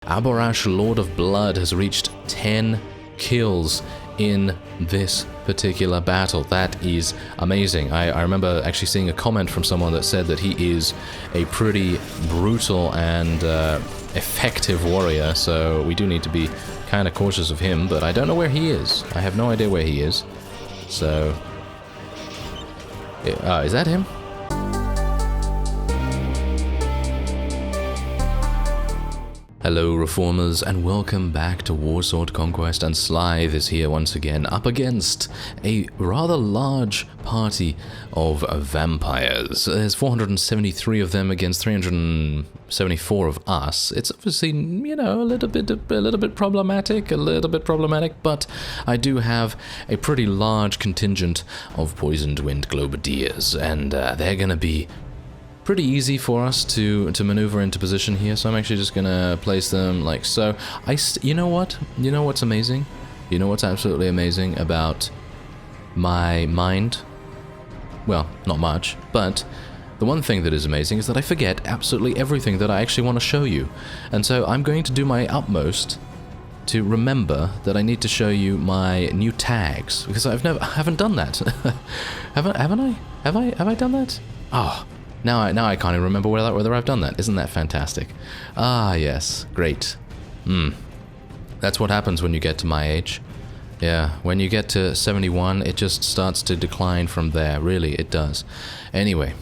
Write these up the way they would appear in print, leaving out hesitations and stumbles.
Aborash, Lord of Blood, has reached 10 kills in this particular battle. That is amazing. I remember actually seeing a comment from someone that said that he is a pretty brutal and effective warrior, so we do need to be kind of cautious of him, but I don't know where he is. I have no idea where he is. So... is that him? Hello Reformers, and welcome back to Warsword Conquest, and Slythe is here once again, up against a rather large party of vampires. There's 473 of them against 374 of us. It's obviously, you know, a little bit problematic, but I do have a pretty large contingent of Poisoned Wind Globadiers, and they're gonna be pretty easy for us to maneuver into position here, so I'm actually just gonna place them like so. You know what? You know what's amazing? You know what's absolutely amazing about my mind? Well, not much, but the one thing that is amazing is that I forget absolutely everything that I actually want to show you. And so I'm going to do my utmost to remember that I need to show you my new tags, because I haven't done that. Have I done that? Oh. Now I can't even remember whether I've done that. Isn't that fantastic? Ah, yes. Great. That's what happens when you get to my age. Yeah, when you get to 71, it just starts to decline from there. Really, it does. Anyway,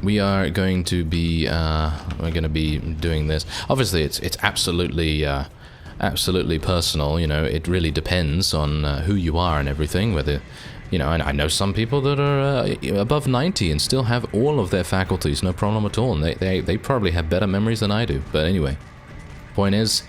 we are going to be doing this. Obviously, it's absolutely personal. You know, it really depends on who you are and everything, whether... You know, and I know some people that are above 90 and still have all of their faculties, no problem at all, and they probably have better memories than I do. But anyway, point is,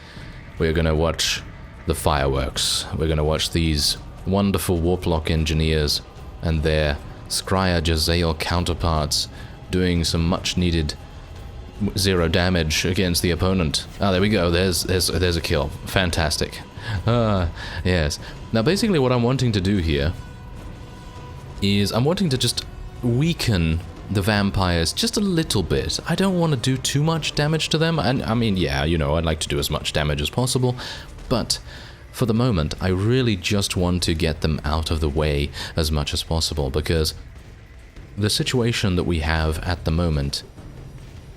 we're going to watch the fireworks. We're going to watch these wonderful Warplock engineers and their Scryer Jezzail counterparts doing some much-needed zero damage against the opponent. Ah, there we go. There's a kill. Fantastic. Yes. Now, basically what I'm wanting to do here is I'm wanting to just weaken the vampires just a little bit. I don't want to do too much damage to them, and I mean, yeah, you know, I'd like to do as much damage as possible, but for the moment, I really just want to get them out of the way as much as possible, because the situation that we have at the moment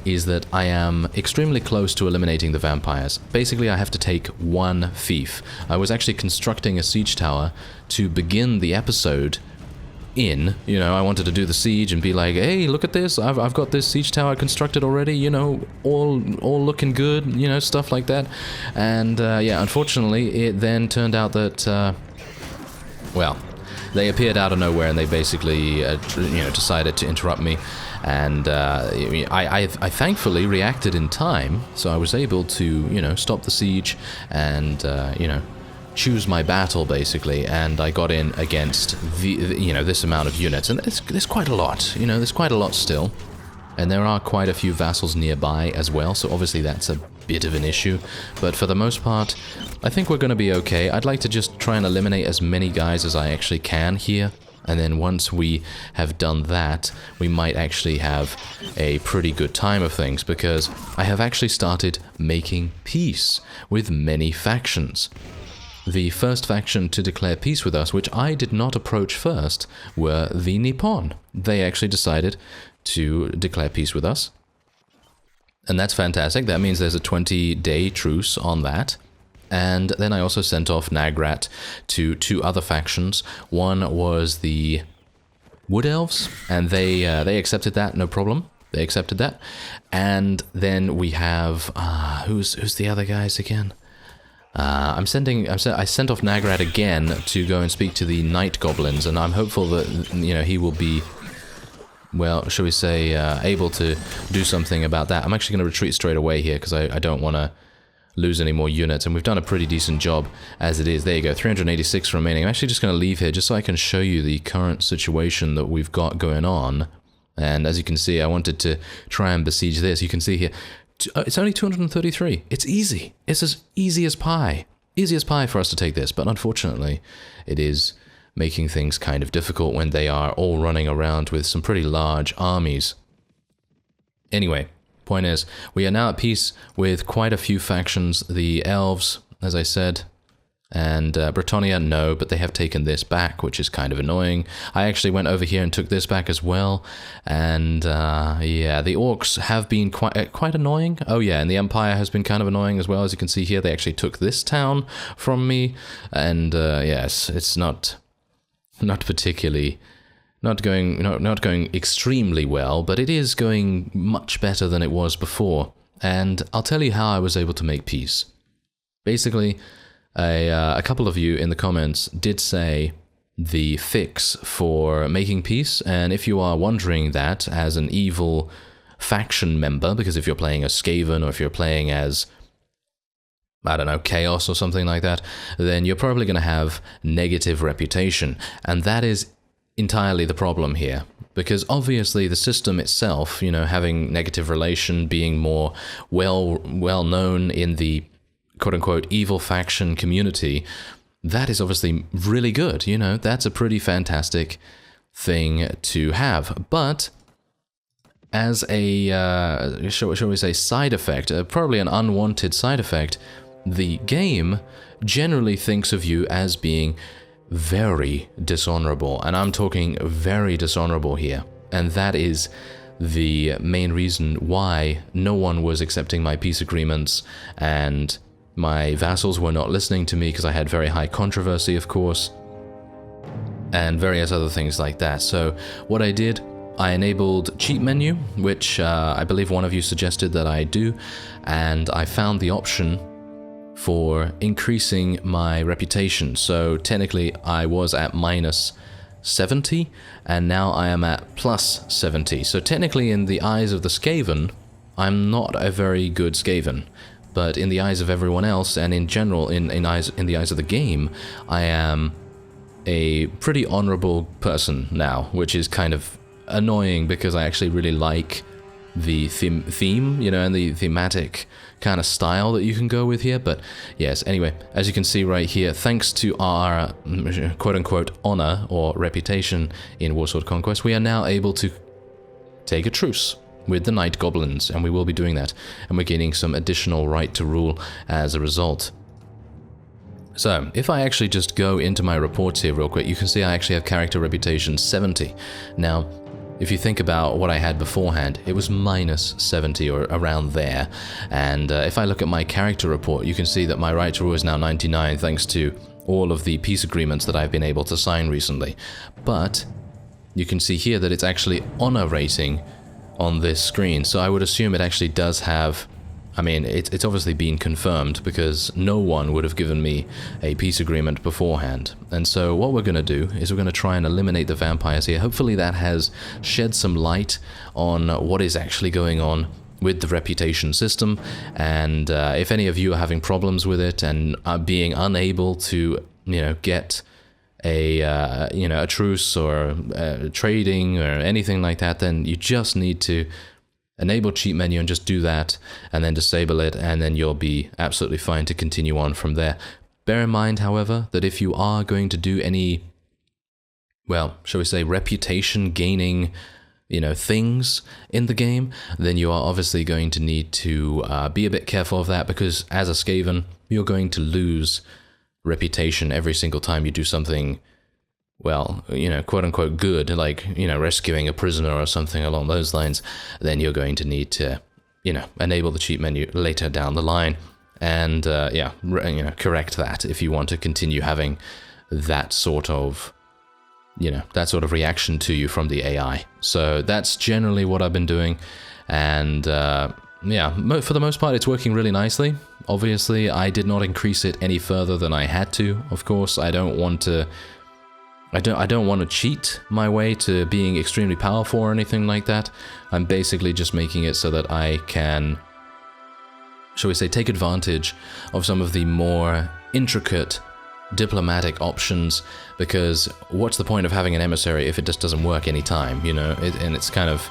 is that I am extremely close to eliminating the vampires. Basically, I have to take one fief. I was actually constructing a siege tower to begin the episode in, you know, I wanted to do the siege and be like, hey, look at this, I've got this siege tower constructed already, you know, all looking good, you know, stuff like that. And yeah, unfortunately, it then turned out that, well, they appeared out of nowhere and they basically, you know, decided to interrupt me. And I thankfully reacted in time, so I was able to, you know, stop the siege and, you know, choose my battle, basically, and I got in against you know, this amount of units, and there's quite a lot, you know, there's quite a lot still, and there are quite a few vassals nearby as well, so obviously that's a bit of an issue, but for the most part, I think we're going to be okay. I'd like to just try and eliminate as many guys as I actually can here, and then once we have done that, we might actually have a pretty good time of things, because I have actually started making peace with many factions. The first faction to declare peace with us, which I did not approach first, were the Nippon. They actually decided to declare peace with us. And that's fantastic. That means there's a 20-day truce on that. And then I also sent off Nagrat to two other factions. One was the Wood Elves, and they accepted that, no problem. They accepted that. And then we have... who's the other guys again? I sent off Nagrat again to go and speak to the Night Goblins, and I'm hopeful that, you know, he will be, well, shall we say, able to do something about that. I'm actually going to retreat straight away here, because I don't want to lose any more units, and we've done a pretty decent job as it is. There you go, 386 remaining. I'm actually just going to leave here, just so I can show you the current situation that we've got going on, and as you can see, I wanted to try and besiege this. You can see here, it's only 233. It's easy. It's as easy as pie. Easy as pie for us to take this, but unfortunately, it is making things kind of difficult when they are all running around with some pretty large armies. Anyway, point is, we are now at peace with quite a few factions. The elves, as I said, and Bretonnia, no, but they have taken this back, which is kind of annoying. I actually went over here and took this back as well, and yeah, the orcs have been quite annoying. Oh yeah, and the Empire has been kind of annoying as well. As you can see here, they actually took this town from me, and yes, it's not particularly... Not going extremely well, but it is going much better than it was before. And I'll tell you how I was able to make peace. Basically, a couple of you in the comments did say the fix for making peace, and if you are wondering that as an evil faction member, because if you're playing as Skaven or if you're playing as, I don't know, Chaos or something like that, then you're probably going to have negative reputation, and that is entirely the problem here, because obviously the system itself, you know, having negative relation, being more well known in the quote-unquote evil faction community, that is obviously really good, you know, that's a pretty fantastic thing to have. But as a, shall we say, side effect, probably an unwanted side effect, the game generally thinks of you as being very dishonorable, and I'm talking very dishonorable here, and that is the main reason why no one was accepting my peace agreements, and my vassals were not listening to me because I had very high controversy, of course, and various other things like that. So what I did, I enabled cheat menu, which I believe one of you suggested that I do, and I found the option for increasing my reputation. So technically I was at minus 70 and now I am at plus 70. So technically in the eyes of the Skaven, I'm not a very good Skaven, but in the eyes of everyone else and in general in the eyes of the game, I am a pretty honorable person now, which is kind of annoying because I actually really like the theme, you know, and the thematic kind of style that you can go with here. But yes, anyway, as you can see right here, thanks to our quote-unquote honor or reputation in Warsword Conquest, we are now able to take a truce with the Night Goblins, and we will be doing that, and we're gaining some additional right to rule as a result. So, if I actually just go into my reports here real quick, you can see I actually have character reputation 70. Now, if you think about what I had beforehand, it was minus 70 or around there. And if I look at my character report, you can see that my right to rule is now 99 thanks to all of the peace agreements that I've been able to sign recently. But you can see here that it's actually honor rating on this screen. So I would assume it actually does have... I mean, it's obviously been confirmed because no one would have given me a peace agreement beforehand. And so what we're going to do is we're going to try and eliminate the vampires here. Hopefully that has shed some light on what is actually going on with the reputation system. And if any of you are having problems with it and are being unable to, you know, get a, you know, a truce or trading or anything like that, then you just need to enable cheat menu and just do that and then disable it, and then you'll be absolutely fine to continue on from there. Bear in mind, however, that if you are going to do any, well, shall we say, reputation gaining, you know, things in the game, then you are obviously going to need to be a bit careful of that, because as a Skaven, you're going to lose reputation every single time you do something, well, you know, quote-unquote good, like, you know, rescuing a prisoner or something along those lines. Then you're going to need to, you know, enable the cheat menu later down the line and, yeah, you know, correct that if you want to continue having that sort of, you know, that sort of reaction to you from the AI. So that's generally what I've been doing, and, yeah, for the most part, it's working really nicely. Obviously, I did not increase it any further than I had to. Of course, I don't want to cheat my way to being extremely powerful or anything like that. I'm basically just making it so that I can, shall we say, take advantage of some of the more intricate diplomatic options, because what's the point of having an emissary if it just doesn't work any time, you know? And it's kind of...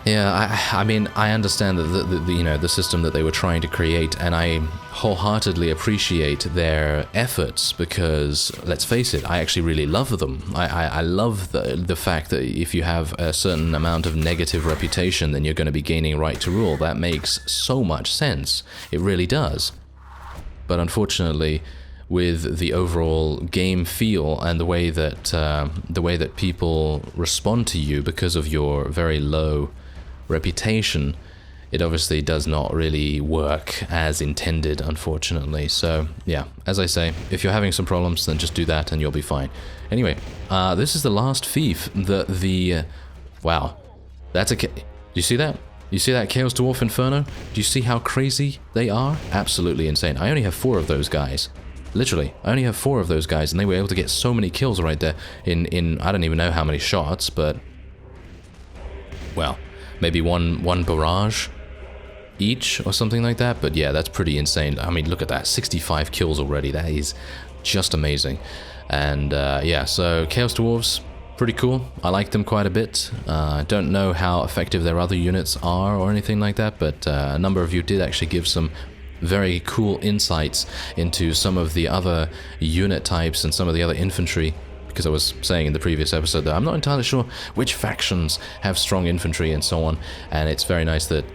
Yeah, I mean, I understand that the system that they were trying to create, and I wholeheartedly appreciate their efforts because, let's face it, I actually really love them. I love the fact that if you have a certain amount of negative reputation, then you're going to be gaining right to rule. That makes so much sense. It really does. But unfortunately, with the overall game feel and the way that people respond to you because of your very low reputation, it obviously does not really work as intended, unfortunately. So yeah, as I say, if you're having some problems, then just do that and you'll be fine. Anyway, this is the last fief. Wow, that's a... Do you see that? You see that Chaos Dwarf Inferno? Do you see how crazy they are? Absolutely insane. I only have 4 of those guys. Literally, I only have 4 of those guys, and they were able to get so many kills right there in I don't even know how many shots, but... well, maybe one barrage each or something like that, but yeah, that's pretty insane. I mean, look at that, 65 kills already. That is just amazing. And yeah, so Chaos Dwarves, pretty cool. I like them quite a bit. I don't know how effective their other units are or anything like that, but a number of you did actually give some very cool insights into some of the other unit types and some of the other infantry. Because I was saying in the previous episode that I'm not entirely sure which factions have strong infantry and so on, and it's very nice that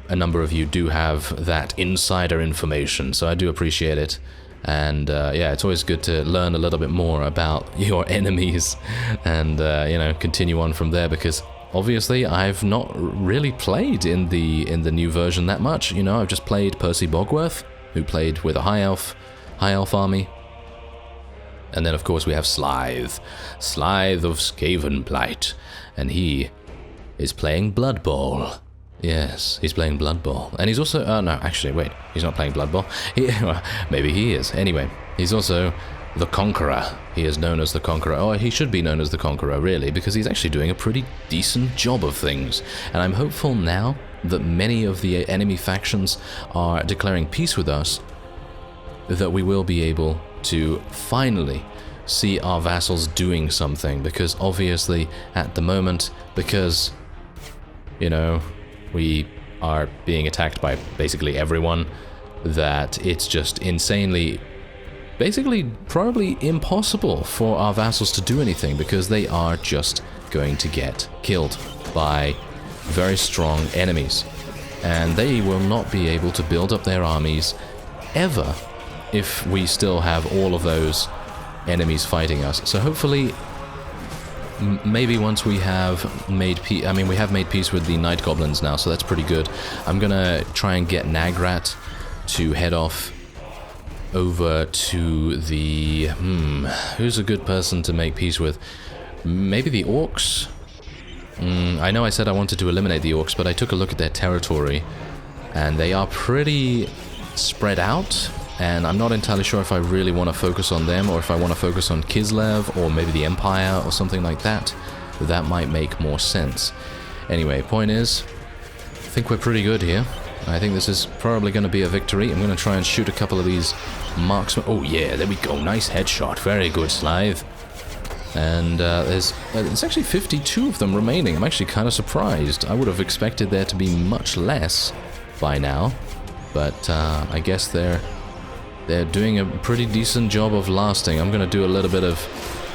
a number of you do have that insider information, so I do appreciate it. And yeah, it's always good to learn a little bit more about your enemies and you know, continue on from there, because obviously I've not really played in the new version that much. You know, I've just played Percy Bogworth, who played with a high elf army. And then, of course, we have Slythe of Skavenblight, and he is playing Blood Bowl. Yes, he's playing Blood Bowl. And he's also, no, actually, wait, he's not playing Blood Bowl. Well, maybe he is. Anyway, he's also the Conqueror. He is known as the Conqueror. Oh, he should be known as the Conqueror, really, because he's actually doing a pretty decent job of things. And I'm hopeful now that many of the enemy factions are declaring peace with us, that we will be able to finally see our vassals doing something, because obviously at the moment, because, you know, we are being attacked by basically everyone, that it's just insanely, basically probably impossible for our vassals to do anything, because they are just going to get killed by very strong enemies, and they will not be able to build up their armies ever if we still have all of those enemies fighting us. So hopefully, maybe once we have made peace, I mean, we have made peace with the Night Goblins now, so that's pretty good. I'm gonna try and get Nagrat to head off over to the... who's a good person to make peace with? Maybe the Orcs? I know I said I wanted to eliminate the Orcs, but I took a look at their territory, and they are pretty spread out. And I'm not entirely sure if I really want to focus on them, or if I want to focus on Kislev, or maybe the Empire, or something like that. That might make more sense. Anyway, point is, I think we're pretty good here. I think this is probably going to be a victory. I'm going to try and shoot a couple of these marksmen. Oh yeah, there we go. Nice headshot. Very good, Slythe. And there's actually 52 of them remaining. I'm actually kind of surprised. I would have expected there to be much less by now. But I guess they're doing a pretty decent job of lasting. I'm going to do a little bit of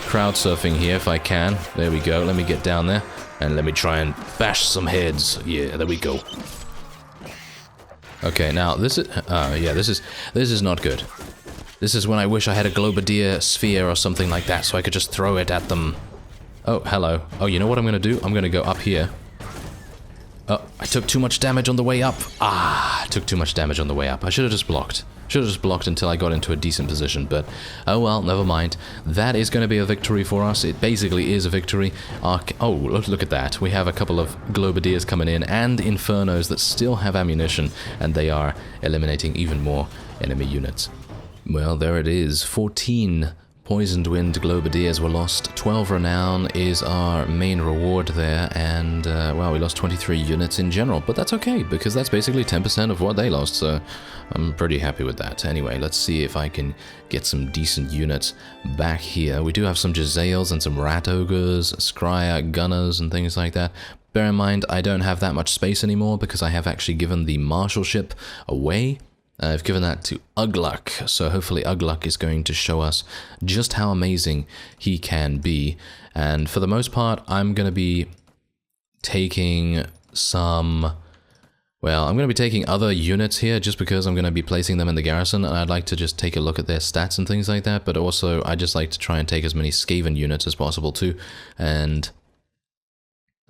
crowd surfing here if I can. There we go. Let me get down there and let me try and bash some heads. Yeah, there we go. Okay, now this is yeah, this is not good. This is when I wish I had a Globadier sphere or something like that, so I could just throw it at them. Oh, hello. Oh, you know what I'm going to do? I'm going to go up here. Oh, I took too much damage on the way up. Ah, I took too much damage on the way up. I should have just blocked. Should have just blocked until I got into a decent position, but oh well, never mind. That is going to be a victory for us. It basically is a victory. Oh, look at that. We have a couple of Globadiers coming in and Infernos that still have ammunition, and they are eliminating even more enemy units. Well, there it is. 14 Poisoned Wind Globadiers were lost. 12 renown is our main reward there, and well, we lost 23 units in general, but that's okay, because that's basically 10% of what they lost, so I'm pretty happy with that. Anyway, let's see if I can get some decent units back here. We do have some Jezzails and some Rat Ogres, Scryer Gunners and things like that, Bear in mind, I don't have that much space anymore because I have actually given the marshalship away. I've given that to Ugluk, so hopefully Ugluk is going to show us just how amazing he can be. And for the most part, I'm going to be taking some... Well, I'm going to be taking other units here just because I'm going to be placing them in the garrison, and I'd like to just take a look at their stats and things like that, but also I just like to try and take as many Skaven units as possible too, and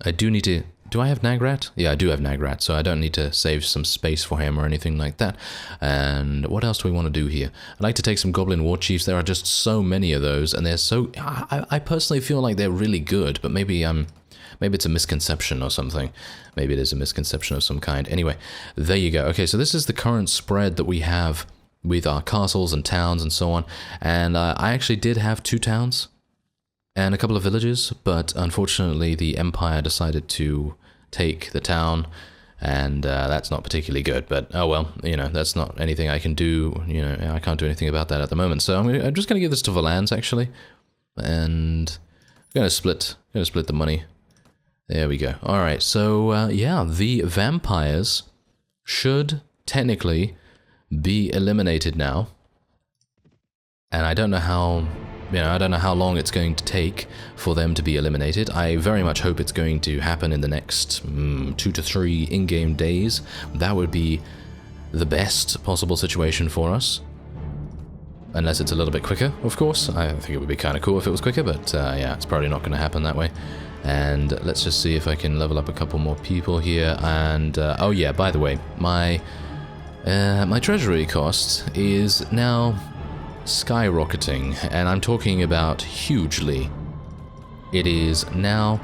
I do need to... Do I have Nagrat? Yeah, I do have Nagrat, so I don't need to save some space for him or anything like that. And what else do we want to do here? I'd like to take some Goblin War Chiefs. There are just so many of those, and they're so... I personally feel like they're really good, but maybe it's a misconception or something. Maybe it is a misconception of some kind. Anyway, there you go. Okay, so this is the current spread that we have with our castles and towns and so on. And I actually did have 2 towns and a couple of villages, but unfortunately the Empire decided to take the town, and that's not particularly good, but oh well, you know, that's not anything I can do, you know, I can't do anything about that at the moment, so I'm just going to give this to Valance, actually, and I'm going to split the money. There we go. Alright, so yeah, the vampires should technically be eliminated now, and I don't know how... You know, I don't know how long it's going to take for them to be eliminated. I very much hope it's going to happen in the next 2 to 3 in-game days. That would be the best possible situation for us. Unless it's a little bit quicker, of course. I think it would be kind of cool if it was quicker, but yeah, it's probably not going to happen that way. And let's just see if I can level up a couple more people here. And, oh yeah, by the way, my treasury cost is now... skyrocketing, and I'm talking about hugely. It is now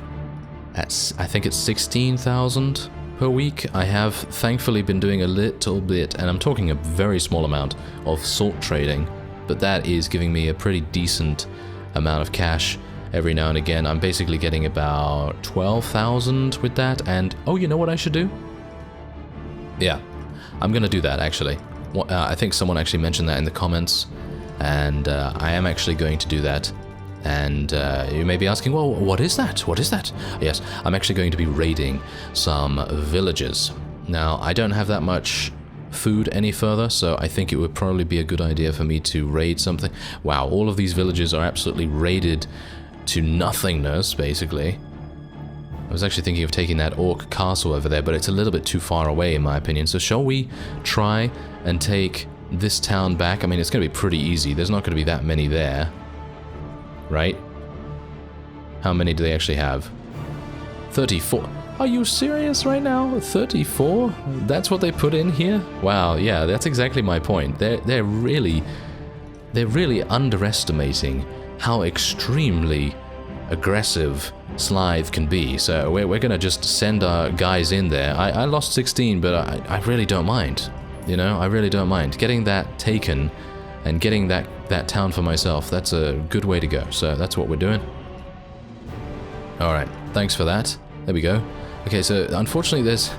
at, I think it's 16,000 per week. I have thankfully been doing a little bit, and I'm talking a very small amount of salt trading, but that is giving me a pretty decent amount of cash every now and again. I'm basically getting about 12,000 with that, and oh, you know what I should do? Yeah, I'm gonna do that actually. I think someone actually mentioned that in the comments. And I am actually going to do that. And you may be asking, well, what is that? What is that? Yes, I'm actually going to be raiding some villages. Now, I don't have that much food any further, so I think it would probably be a good idea for me to raid something. Wow, all of these villages are absolutely raided to nothingness, basically. I was actually thinking of taking that Orc castle over there, but it's a little bit too far away, in my opinion. So shall we try and take... this town back? I mean, it's going to be pretty easy. There's not going to be that many there. Right? How many do they actually have? 34. Are you serious right now? 34? That's what they put in here? Wow, yeah, that's exactly my point. They're really underestimating how extremely aggressive Slythe can be. So we're going to just send our guys in there. I lost 16, but I really don't mind. You know, I really don't mind. Getting that taken and getting that town for myself, that's a good way to go. So that's what we're doing. Alright, thanks for that. There we go. Okay, so unfortunately there's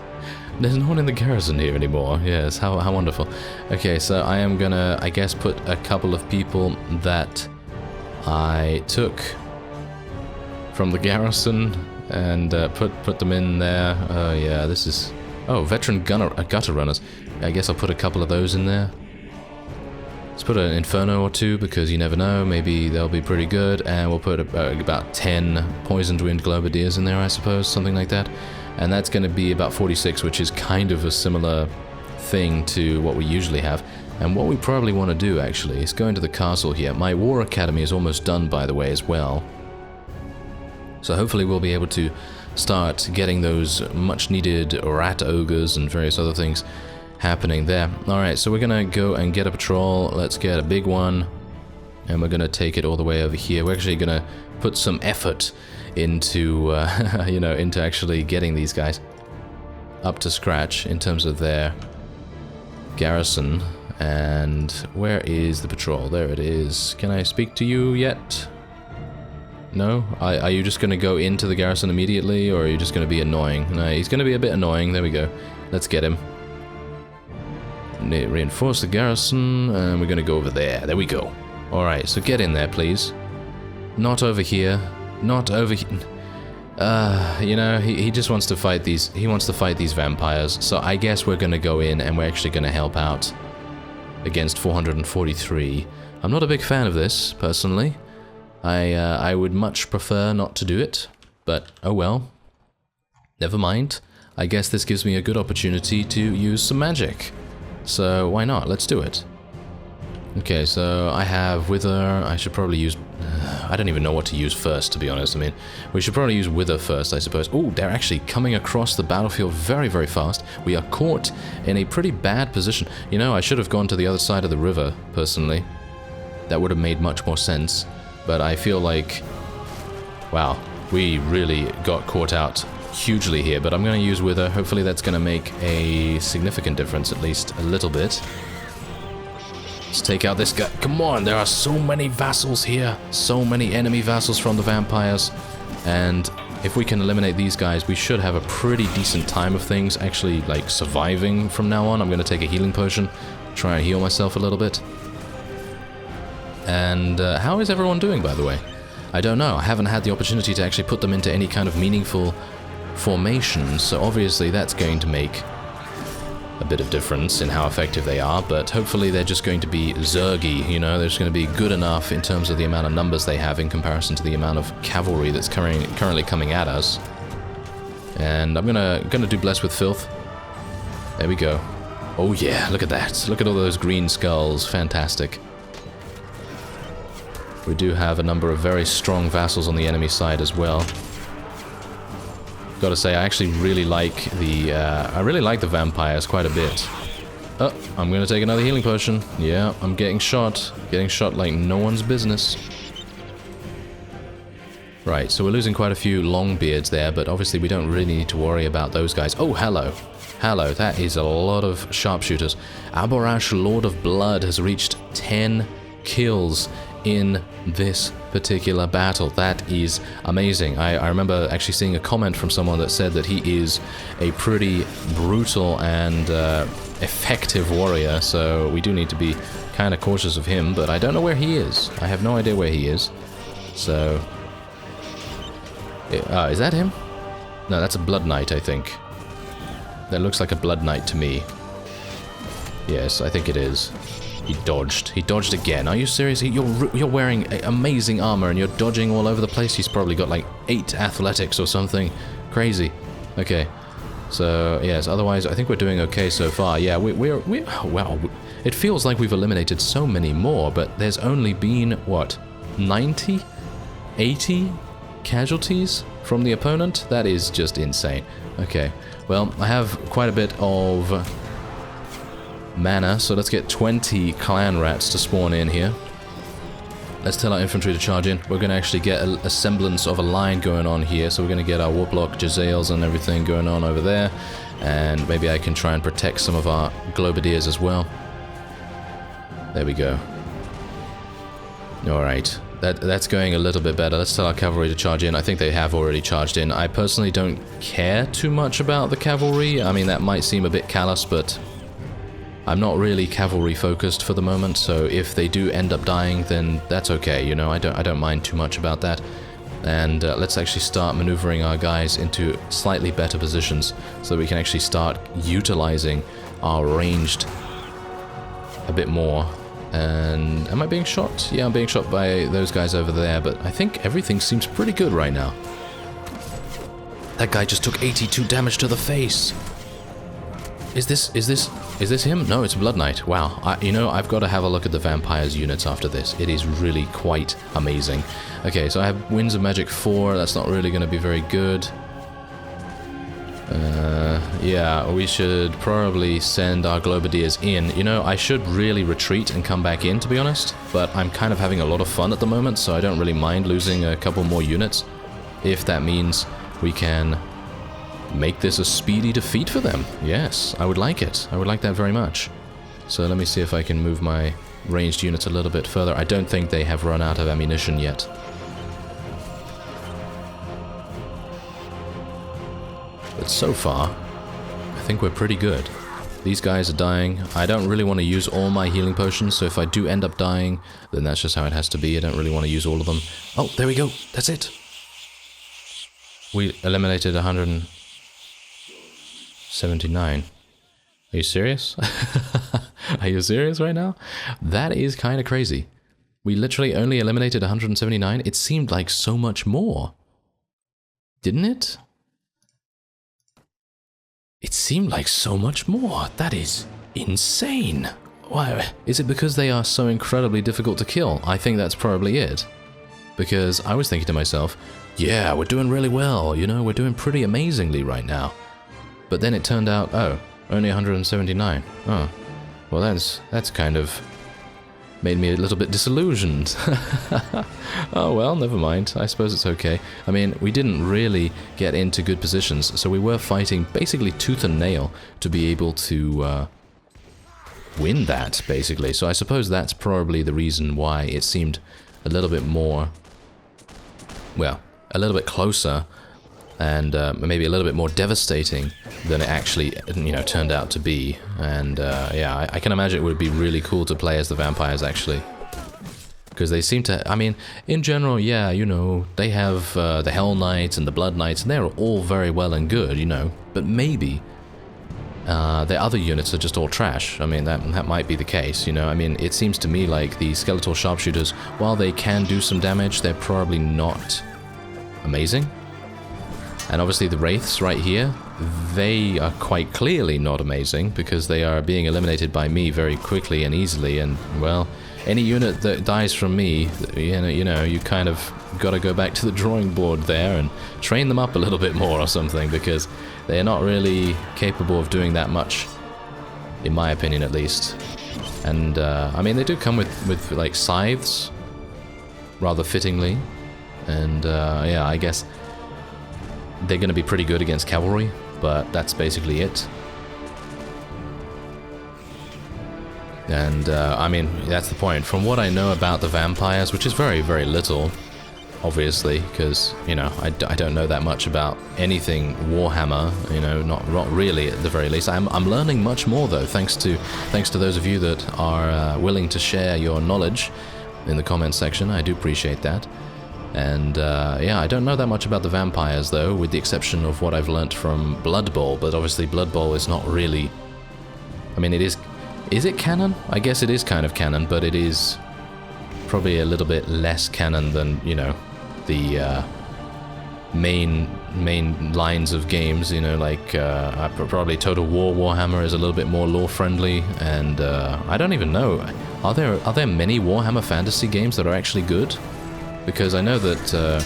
no one in the garrison here anymore. Yes, how wonderful. Okay, so I am gonna, I guess, put a couple of people that I took from the garrison and put them in there. Oh yeah, this is... Oh, veteran gutter runners. I guess I'll put a couple of those in there. Let's put an Inferno or 2, because you never know, maybe they'll be pretty good, and we'll put about 10 Poisoned Wind Globadiers in there, I suppose, something like that. And that's going to be about 46, which is kind of a similar thing to what we usually have. And what we probably want to do, actually, is go into the castle here. My War Academy is almost done, by the way, as well. So hopefully we'll be able to start getting those much-needed rat ogres and various other things happening there. Alright, so we're gonna go and get a patrol. Let's get a big one, and we're gonna take it all the way over here. We're actually gonna put some effort into, you know, into actually getting these guys up to scratch in terms of their garrison. And where is the patrol? There it is. Can I speak to you yet? No? Are you just gonna go into the garrison immediately, or are you just gonna be annoying? No, he's gonna be a bit annoying. There we go. Let's get him. Reinforce the garrison, and we're gonna go over there. There we go. Alright, so get in there, please. Not over here. Not over here. You know, he just wants to fight these, he wants to fight these vampires, so I guess we're gonna go in and we're actually gonna help out against 443. I'm not a big fan of this, personally. I would much prefer not to do it, but oh well. Never mind. I guess this gives me a good opportunity to use some magic. So why not? Let's do it. Okay, so I have Wither. I should probably use... I don't even know what to use first, to be honest. I mean, we should probably use Wither first, I suppose. Oh, they're actually coming across the battlefield very, very fast. We are caught in a pretty bad position. You know, I should have gone to the other side of the river, personally. That would have made much more sense. But I feel like... Wow, we really got caught out hugely here. But I'm going to use Wither. Hopefully that's going to make a significant difference, at least a little bit. Let's take out this guy. Come on, there are so many vassals here. So many enemy vassals from the vampires. And if we can eliminate these guys, we should have a pretty decent time of things. Actually, like, surviving from now on. I'm going to take a healing potion. Try and heal myself a little bit. And how is everyone doing, by the way? I don't know. I haven't had the opportunity to actually put them into any kind of meaningful formation. So obviously that's going to make a bit of difference in how effective they are, but hopefully they're just going to be zergy, you know, they're just going to be good enough in terms of the amount of numbers they have in comparison to the amount of cavalry that's currently coming at us. And I'm gonna do Bless with Filth. There we go. Oh yeah, look at that. Look at all those green skulls. Fantastic. We do have a number of very strong vassals on the enemy side as well. Gotta say, I actually really like the vampires quite a bit. Oh, I'm gonna take another healing potion. Yeah, I'm getting shot like no one's business. Right, so we're losing quite a few Longbeards there, but obviously we don't really need to worry about those guys. Oh, hello. Hello, that is a lot of sharpshooters. Aborash, Lord of Blood, has reached 10 kills in this particular battle. That is amazing. I remember actually seeing a comment from someone that said that he is a pretty brutal and effective warrior, so we do need to be kind of cautious of him, but I don't know where he is. I have no idea where he is. So... is that him? No, that's a Blood Knight, I think. That looks like a Blood Knight to me. Yes, I think it is. He dodged. He dodged again. Are you serious? You're wearing amazing armor and you're dodging all over the place. He's probably got like 8 athletics or something. Crazy. Okay. So, yes, otherwise I think we're doing okay so far. Yeah, we're well, it feels like we've eliminated so many more, but there's only been, what, 90? 80 casualties from the opponent? That is just insane. Okay. Well, I have quite a bit of mana, so let's get 20 clan rats to spawn in here. Let's tell our infantry to charge in. We're going to actually get a semblance of a line going on here, so we're going to get our Warplock, Jezzails and everything going on over there, and maybe I can try and protect some of our Globadiers as well. There we go. Alright, that's going a little bit better. Let's tell our cavalry to charge in. I think they have already charged in. I personally don't care too much about the cavalry. I mean, that might seem a bit callous, but I'm not really cavalry focused for the moment, so if they do end up dying, then that's okay, you know, I don't mind too much about that. And let's actually start maneuvering our guys into slightly better positions so that we can actually start utilizing our ranged a bit more. And am I being shot? Yeah, I'm being shot by those guys over there, but I think everything seems pretty good right now. That guy just took 82 damage to the face. Is this him? No, it's Blood Knight. Wow. You know, I've got to have a look at the Vampires units after this. It is really quite amazing. Okay, so I have Winds of Magic 4. That's not really going to be very good. Yeah, we should probably send our Globadiers in. You know, I should really retreat and come back in, to be honest. But I'm kind of having a lot of fun at the moment, so I don't really mind losing a couple more units. If that means we can make this a speedy defeat for them. Yes, I would like it. I would like that very much. So let me see if I can move my ranged units a little bit further. I don't think they have run out of ammunition yet. But so far, I think we're pretty good. These guys are dying. I don't really want to use all my healing potions, so if I do end up dying, then that's just how it has to be. I don't really want to use all of them. Oh, there we go. That's it. We eliminated 179. Are you serious? Are you serious right now? That is kind of crazy. We literally only eliminated 179. It seemed like so much more. Didn't it? It seemed like so much more. That is insane. Why? Is it because they are so incredibly difficult to kill? I think that's probably it. Because I was thinking to myself, yeah, we're doing really well, you know, we're doing pretty amazingly right now. But then it turned out, oh, only 179. Oh, well that's kind of made me a little bit disillusioned. Oh well, never mind. I suppose it's okay. I mean, we didn't really get into good positions, so we were fighting basically tooth and nail to be able to win that, basically. So I suppose that's probably the reason why it seemed a little bit more, well, a little bit closer and maybe a little bit more devastating than it actually, you know, turned out to be. And yeah, I can imagine it would be really cool to play as the vampires, actually. Because they seem to, I mean, in general, yeah, you know, they have the Hell Knights and the Blood Knights, and they're all very well and good, you know. But maybe the other units are just all trash. I mean, that might be the case, you know. I mean, it seems to me like the Skeletal Sharpshooters, while they can do some damage, they're probably not amazing. And obviously the Wraiths right here, they are quite clearly not amazing because they are being eliminated by me very quickly and easily, and, well, any unit that dies from me, you know, you kind of got to go back to the drawing board there and train them up a little bit more or something, because they're not really capable of doing that much, in my opinion at least. And, I mean, they do come with like, scythes, rather fittingly, and, yeah, I guess they're going to be pretty good against cavalry, but that's basically it. And, I mean, that's the point. From what I know about the vampires, which is very, very little, obviously, because, you know, I don't know that much about anything Warhammer, you know, not really at the very least. I'm learning much more, though, thanks to those of you that are willing to share your knowledge in the comments section. I do appreciate that. And, yeah, I don't know that much about the vampires, though, with the exception of what I've learnt from Blood Bowl, but obviously Blood Bowl is not really... I mean, it is it canon? I guess it is kind of canon, but it is probably a little bit less canon than, you know, the main lines of games, you know, like, probably Total War Warhammer is a little bit more lore-friendly, and, I don't even know, are there many Warhammer Fantasy games that are actually good? Because I know that,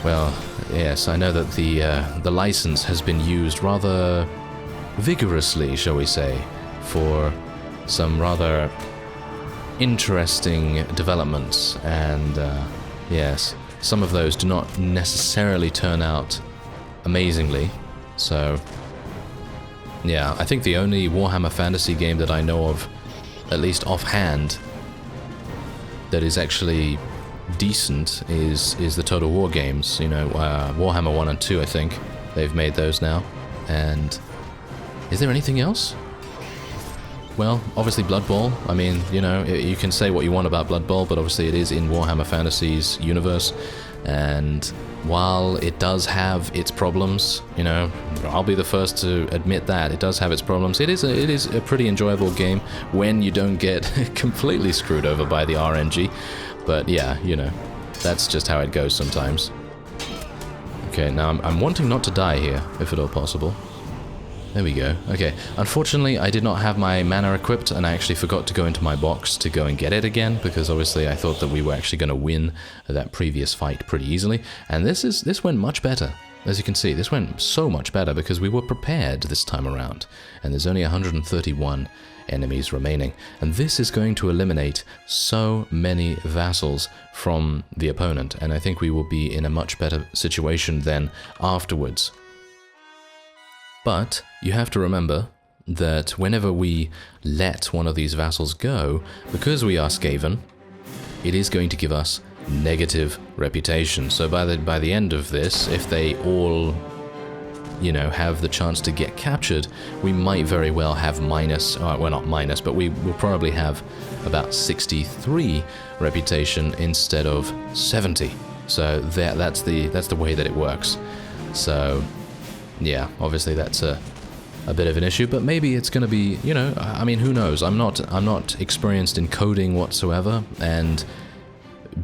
well, yes, I know that the license has been used rather vigorously, shall we say, for some rather interesting developments, and, yes, some of those do not necessarily turn out amazingly, so, yeah, I think the only Warhammer Fantasy game that I know of, at least offhand, that is actually decent is the Total War games, you know, Warhammer 1 and 2, I think. They've made those now. And is there anything else? Well, obviously Blood Bowl. I mean, you know, you can say what you want about Blood Bowl, but obviously it is in Warhammer Fantasy's universe, and while it does have its problems, you know, I'll be the first to admit that it does have its problems. It is a pretty enjoyable game when you don't get completely screwed over by the RNG. But yeah, you know, that's just how it goes sometimes. Okay, now I'm wanting not to die here, if at all possible. There we go. Okay, unfortunately I did not have my mana equipped, and I actually forgot to go into my box to go and get it again, because obviously I thought that we were actually going to win that previous fight pretty easily. And this went much better. As you can see, this went so much better because we were prepared this time around. And there's only 131 enemies remaining, and this is going to eliminate so many vassals from the opponent, and I think we will be in a much better situation then afterwards. But you have to remember that whenever we let one of these vassals go, because we are Skaven, it is going to give us negative reputation. So by the end of this, if they all, you know, have the chance to get captured, we might very well have minus, well, not minus, but we will probably have about 63 reputation instead of 70. So that's the way that it works. So yeah, obviously that's a bit of an issue, but maybe it's going to be, you know, I mean, who knows? I'm not experienced in coding whatsoever, and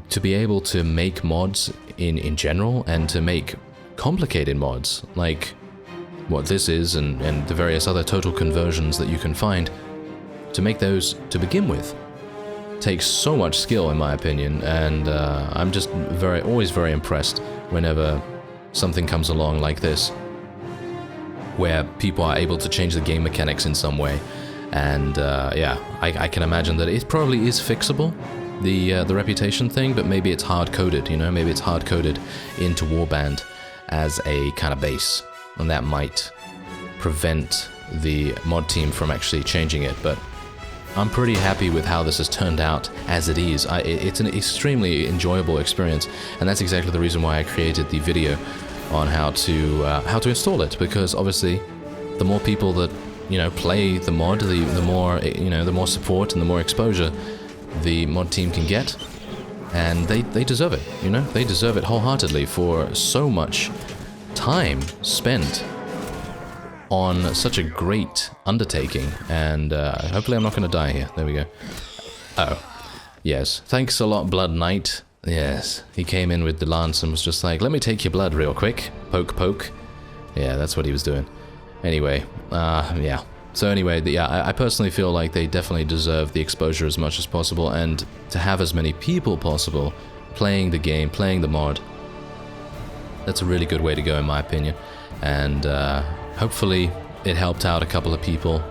to be able to make mods in general and to make complicated mods like what this is and the various other total conversions that you can find, to make those to begin with takes so much skill, in my opinion, and I'm just always very impressed whenever something comes along like this, where people are able to change the game mechanics in some way. And yeah, I can imagine that it probably is fixable, the reputation thing, but maybe it's hard-coded, you know, maybe it's hard-coded into Warband as a kind of base, and that might prevent the mod team from actually changing it. But I'm pretty happy with how this has turned out as it is. It's an extremely enjoyable experience, and that's exactly the reason why I created the video on how to install it, because obviously the more people that, you know, play the mod, the more, you know, the more support and the more exposure the mod team can get, and they deserve it, you know, they deserve it wholeheartedly for so much time spent on such a great undertaking. And hopefully I'm not going to die here. There we go. Oh, yes, thanks a lot, Blood Knight. Yes, he came in with the lance and was just like, let me take your blood real quick. Poke, poke. Yeah, that's what he was doing. Anyway, yeah. So anyway, yeah, I personally feel like they definitely deserve the exposure as much as possible, and to have as many people possible playing the game, playing the mod. That's a really good way to go, in my opinion. And hopefully it helped out a couple of people.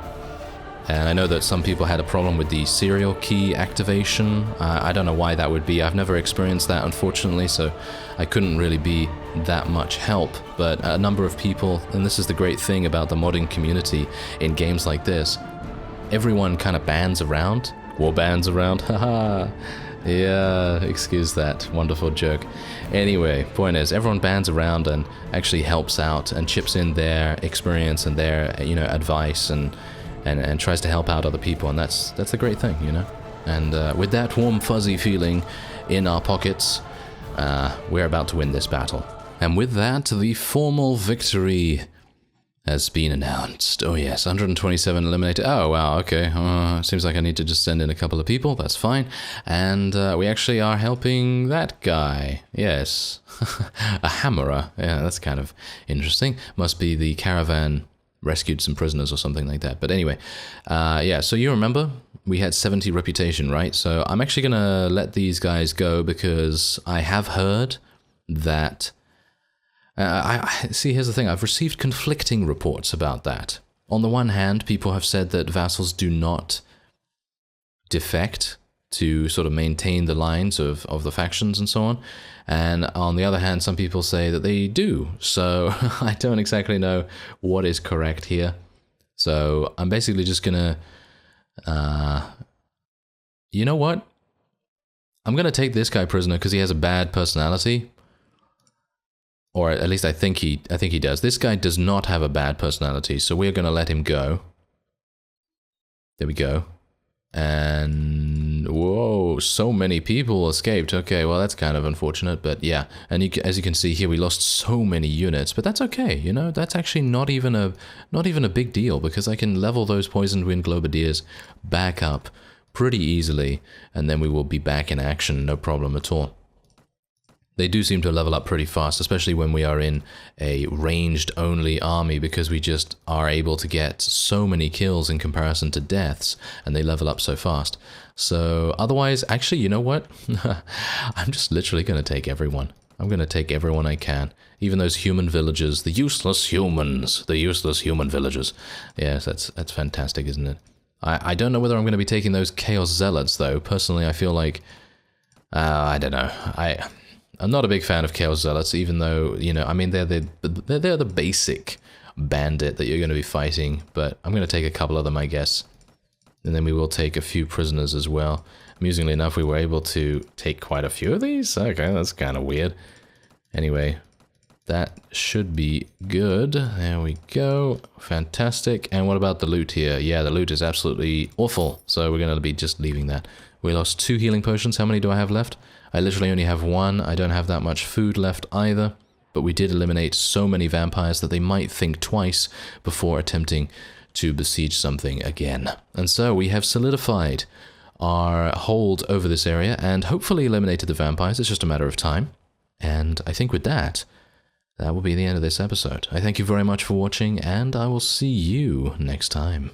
And I know that some people had a problem with the serial key activation. I don't know why that would be. I've never experienced that, unfortunately, so I couldn't really be that much help. But a number of people, and this is the great thing about the modding community in games like this, everyone kind of bands around. Warbands around, haha. Yeah, excuse that wonderful joke. Anyway, point is, everyone bands around and actually helps out and chips in their experience and their, you know, advice and tries to help out other people, and that's a great thing, you know. And with that warm fuzzy feeling in our pockets, we're about to win this battle. And with that, the formal victory has been announced. Oh yes, 127 eliminated. Oh wow, okay. Seems like I need to just send in a couple of people, that's fine. And we actually are helping that guy. Yes. A hammerer. Yeah, that's kind of interesting. Must be the caravan rescued some prisoners or something like that. But anyway, yeah, so you remember we had 70 reputation, right? So I'm actually gonna let these guys go because I have heard that I see, here's the thing, I've received conflicting reports about that. On the one hand, people have said that vassals do not defect to sort of maintain the lines of the factions and so on. And on the other hand, some people say that they do. So I don't exactly know what is correct here. So I'm basically just gonna, you know what? I'm gonna take this guy prisoner because he has a bad personality. Or at least I think he does. This guy does not have a bad personality, so we're gonna let him go. There we go. And whoa, so many people escaped. Okay, well that's kind of unfortunate, but yeah. And as you can see here, we lost so many units, but that's okay. You know, that's actually not even a big deal because I can level those poisoned wind globadiers back up pretty easily, and then we will be back in action, no problem at all. They do seem to level up pretty fast, especially when we are in a ranged-only army, because we just are able to get so many kills in comparison to deaths, and they level up so fast. So otherwise, actually, you know what? I'm just literally going to take everyone. I'm going to take everyone I can. Even those human villagers, the useless humans, the useless human villagers. Yes, that's fantastic, isn't it? I don't know whether I'm going to be taking those Chaos Zealots, though. Personally, I feel like... I don't know. I'm not a big fan of Chaos Zealots, even though, you know, I mean, they're the basic bandit that you're going to be fighting, but I'm going to take a couple of them, I guess. And then we will take a few prisoners as well. Amusingly enough, we were able to take quite a few of these. Okay, that's kind of weird. Anyway, That should be good. There we go. Fantastic. And what about the loot here? Yeah, the loot is absolutely awful. So we're going to be just leaving that. We lost 2 healing potions. How many do I have left? I literally only have 1. I don't have that much food left either. But we did eliminate so many vampires that they might think twice before attempting to besiege something again. And so we have solidified our hold over this area and hopefully eliminated the vampires. It's just a matter of time. And I think with that, that will be the end of this episode. I thank you very much for watching, and I will see you next time.